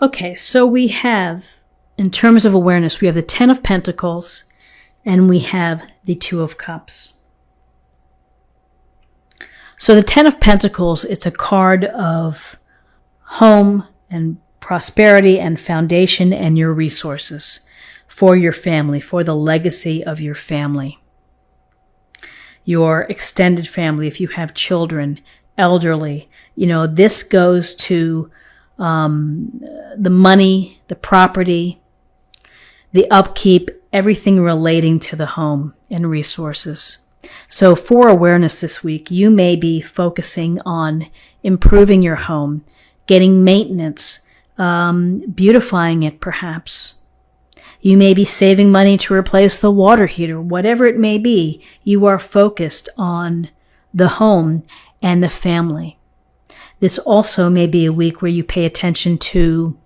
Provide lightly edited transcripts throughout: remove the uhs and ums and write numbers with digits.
Okay, so we have, in terms of awareness, we have the Ten of Pentacles and we have the Two of Cups. So the Ten of Pentacles, it's a card of home and prosperity and foundation and your resources for your family, for the legacy of your family. Your extended family, if you have children, elderly, this goes to the money, the property, the upkeep, everything relating to the home and resources. So for awareness this week, you may be focusing on improving your home, getting maintenance, beautifying it perhaps. You may be saving money to replace the water heater. Whatever it may be, you are focused on the home and the family. This also may be a week where you pay attention to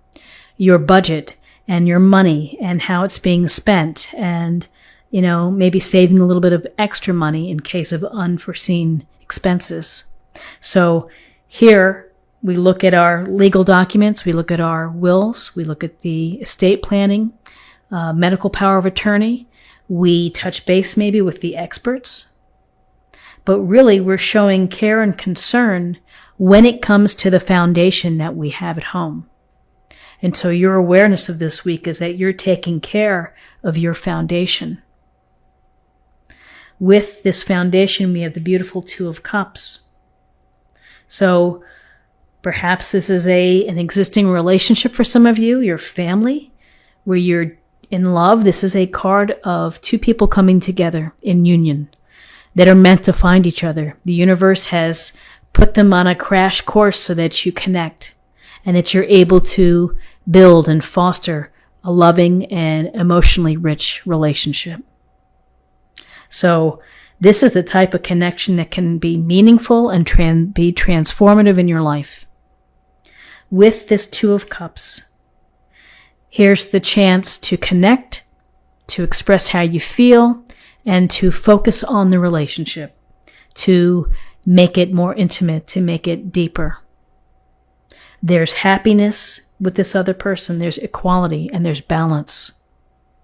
your budget and your money and how it's being spent, and maybe saving a little bit of extra money in case of unforeseen expenses. So here we look at our legal documents, we look at our wills, we look at the estate planning, medical power of attorney. We touch base maybe with the experts. But really we're showing care and concern when it comes to the foundation that we have at home. And so your awareness of this week is that you're taking care of your foundation. With this foundation, we have the beautiful Two of Cups. So perhaps this is an existing relationship for some of you, your family, where you're in love. This is a card of two people coming together in union that are meant to find each other. The universe has put them on a crash course so that you connect and that you're able to build and foster a loving and emotionally rich relationship. So this is the type of connection that can be meaningful and be transformative in your life. With this Two of Cups, here's the chance to connect, to express how you feel, and to focus on the relationship, to make it more intimate, to make it deeper. There's happiness with this other person, there's equality, and there's balance.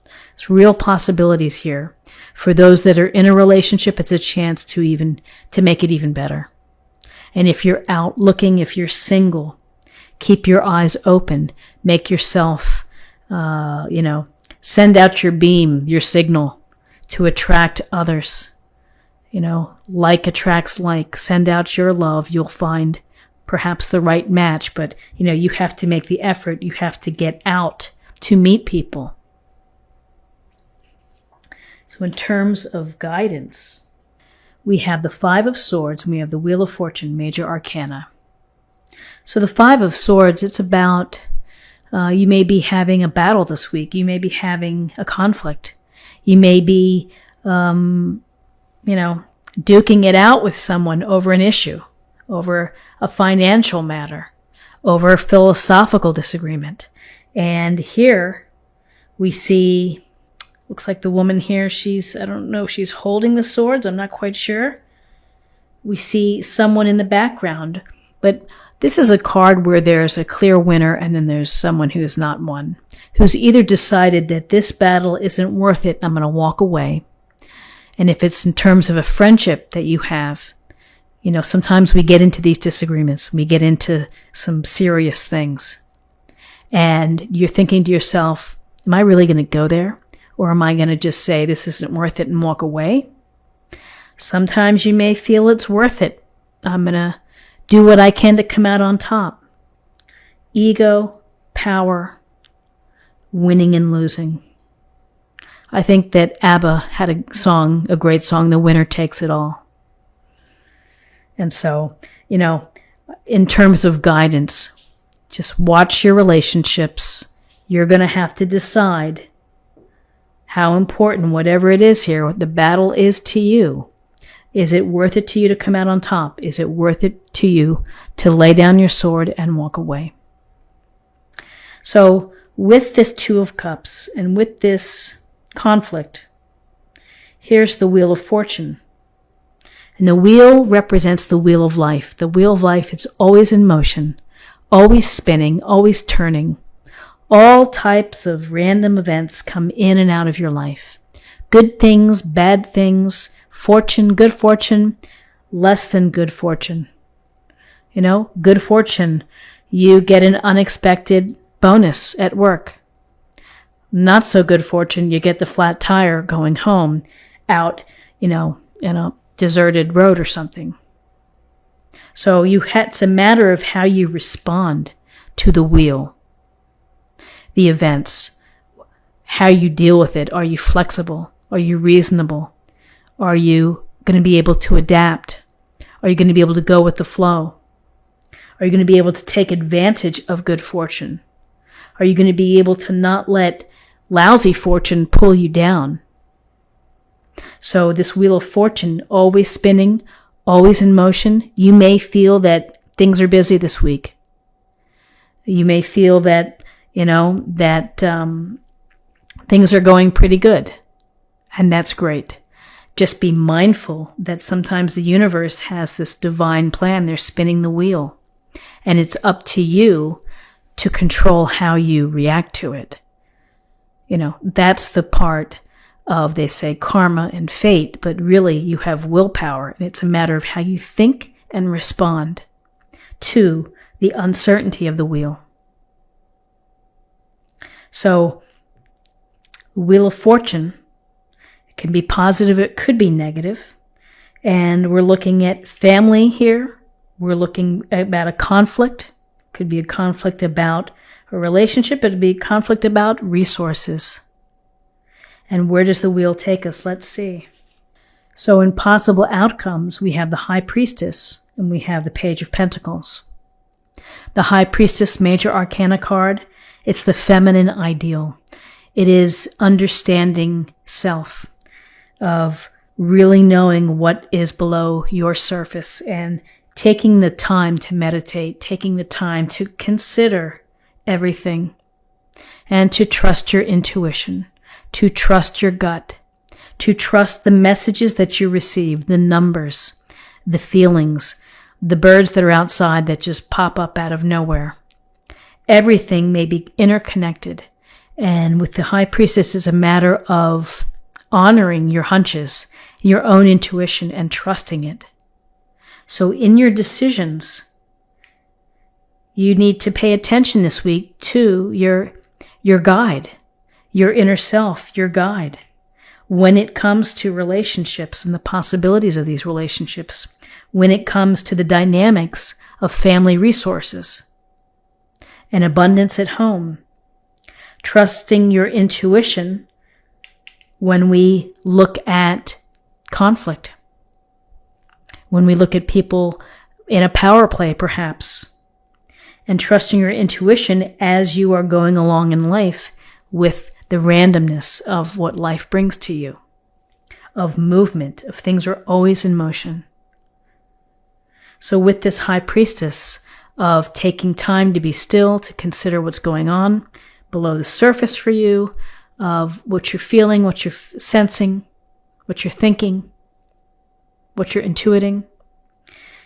There's real possibilities here. For those that are in a relationship, it's a chance to make it even better. And if you're out looking, if you're single, keep your eyes open, make yourself, send out your beam, your signal to attract others. Like attracts like. Send out your love. You'll find perhaps the right match, but you have to make the effort. You have to get out to meet people. So in terms of guidance, we have the Five of Swords and we have the Wheel of Fortune, major arcana. So the Five of Swords, it's about you may be having a battle this week. You may be having a conflict. You may be, duking it out with someone over an issue, over a financial matter, over a philosophical disagreement. And here we see, looks like the woman here, I don't know if she's holding the swords, I'm not quite sure. We see someone in the background, but this is a card where there's a clear winner and then there's someone who has not won, who's either decided that this battle isn't worth it, I'm going to walk away. And if it's in terms of a friendship that you have, sometimes we get into these disagreements, we get into some serious things. And you're thinking to yourself, am I really going to go there? Or am I going to just say this isn't worth it and walk away? Sometimes you may feel it's worth it. I'm going to do what I can to come out on top. Ego, power, winning and losing. I think that ABBA had a great song, The Winner Takes It All. And so, in terms of guidance, just watch your relationships. You're going to have to decide how important whatever it is here, what the battle is to you. Is it worth it to you to come out on top? Is it worth it to you to lay down your sword and walk away? So with this Two of Cups and with this conflict, here's the Wheel of Fortune. And the wheel represents the wheel of life. The wheel of life, it's always in motion, always spinning, always turning, All types of random events come in and out of your life. Good things, bad things, fortune, good fortune, less than good fortune. Good fortune, you get an unexpected bonus at work. Not so good fortune, you get the flat tire going home out, in a deserted road or something. So it's a matter of how you respond to the wheel, the events, how you deal with it. Are you flexible? Are you reasonable? Are you going to be able to adapt? Are you going to be able to go with the flow? Are you going to be able to take advantage of good fortune? Are you going to be able to not let lousy fortune pull you down? So this wheel of fortune, always spinning, always in motion. You may feel that things are busy this week. You may feel that, things are going pretty good. And that's great. Just be mindful that sometimes the universe has this divine plan. They're spinning the wheel. And it's up to you to control how you react to it. That's the part of, they say, karma and fate, but really you have willpower, and it's a matter of how you think and respond to the uncertainty of the wheel. So, Wheel of Fortune, it can be positive, it could be negative, and we're looking at family here. We're looking about a conflict. Could be a conflict about a relationship. It could be a conflict about resources. And where does the wheel take us? Let's see. So in possible outcomes, we have the High Priestess and we have the Page of Pentacles. The High Priestess, major arcana card, it's the feminine ideal. It is understanding self, of really knowing what is below your surface and taking the time to meditate, taking the time to consider everything and to trust your intuition, to trust your gut, to trust the messages that you receive, the numbers, the feelings, the birds that are outside that just pop up out of nowhere. Everything may be interconnected. And with the High Priestess, it's a matter of honoring your hunches, your own intuition, and trusting it. So in your decisions, you need to pay attention this week to your guide, your inner self, your guide, when it comes to relationships and the possibilities of these relationships, when it comes to the dynamics of family resources and abundance at home, trusting your intuition when we look at conflict, when we look at people in a power play perhaps, and trusting your intuition as you are going along in life with the randomness of what life brings to you, of movement, of things are always in motion. So with this High Priestess of taking time to be still, to consider what's going on below the surface for you, of what you're feeling, what you're sensing, what you're thinking, what you're intuiting.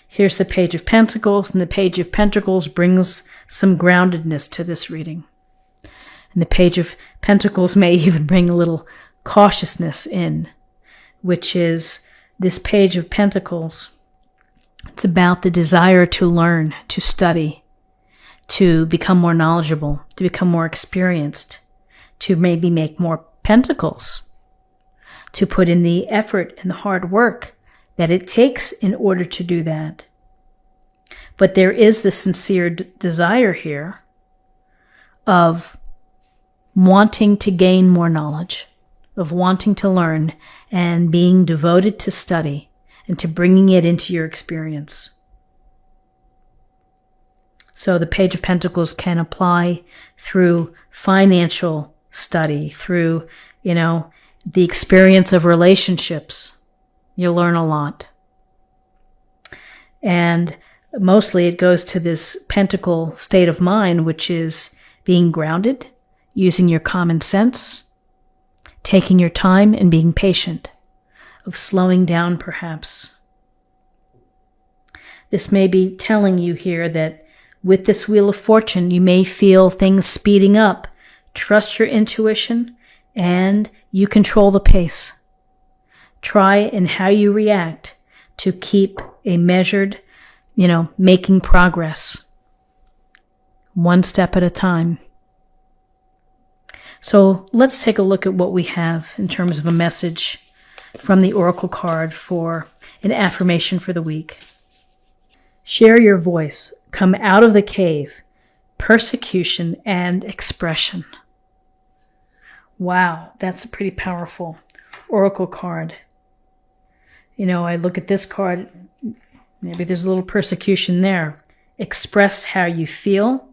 Here's the Page of Pentacles, and the Page of Pentacles brings some groundedness to this reading. And the Page of Pentacles may even bring a little cautiousness in, which is this Page of Pentacles. It's about the desire to learn, to study, to become more knowledgeable, to become more experienced, to maybe make more pentacles, to put in the effort and the hard work that it takes in order to do that. But there is the sincere desire here of wanting to gain more knowledge, of wanting to learn and being devoted to study and to bringing it into your experience. So the Page of Pentacles can apply through financial study, through, the experience of relationships. You'll learn a lot. And mostly it goes to this pentacle state of mind, which is being grounded, using your common sense, taking your time and being patient, of slowing down perhaps. This may be telling you here that with this Wheel of Fortune, you may feel things speeding up trust your intuition, and you control the pace. Try in how you react to keep a measured, making progress one step at a time. So let's take a look at what we have in terms of a message from the Oracle card for an affirmation for the week. Share your voice. Come out of the cave. Persecution and expression. Wow, that's a pretty powerful Oracle card. I look at this card, maybe there's a little persecution there. Express how you feel,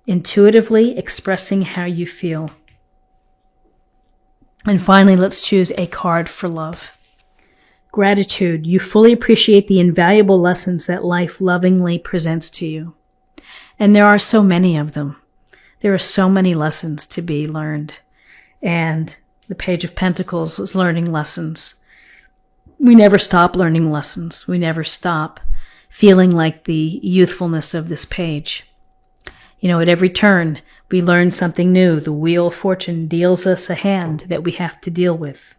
intuitively expressing how you feel. And finally, let's choose a card for love. Gratitude. You fully appreciate the invaluable lessons that life lovingly presents to you. And there are so many of them. There are so many lessons to be learned. And the Page of Pentacles is learning lessons. We never stop learning lessons. We never stop feeling like the youthfulness of this page. At every turn, we learn something new. The Wheel of Fortune deals us a hand that we have to deal with.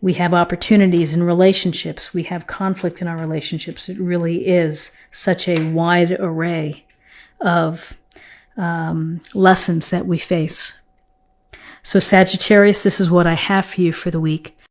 We have opportunities in relationships. We have conflict in our relationships. It really is such a wide array of lessons that we face. So Sagittarius, this is what I have for you for the week.